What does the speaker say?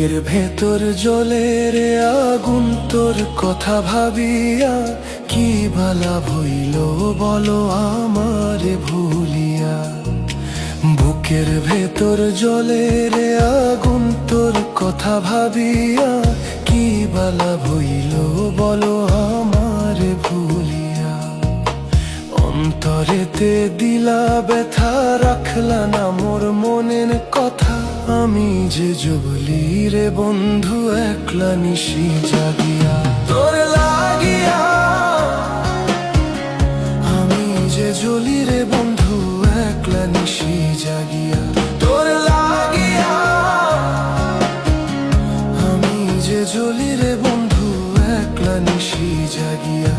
বুকের ভেতর জ্বলে রে আগুন তোর কথা ভাবিয়া, কি বালা ভইল বলো আমারে ভুলিয়া। বুকের ভেতর জ্বলে রে আগুন তোর কথা ভাবিয়া, কি বালা ভইল বলো আমারে ভুলিয়া। অন্তরেতে দিলা ব্যথা, রাখলা না মোর মনের কথা। আমি যে জবলি রে বন্ধু একলা নিশি জাগিয়া, তোর লাগিয়া। আমি যে জ্বলি রে বন্ধু একলা নিশি জাগিয়া, তোর লাগিয়া। আমি যে জ্বলি রে বন্ধু একলা নিশি জাগিয়া।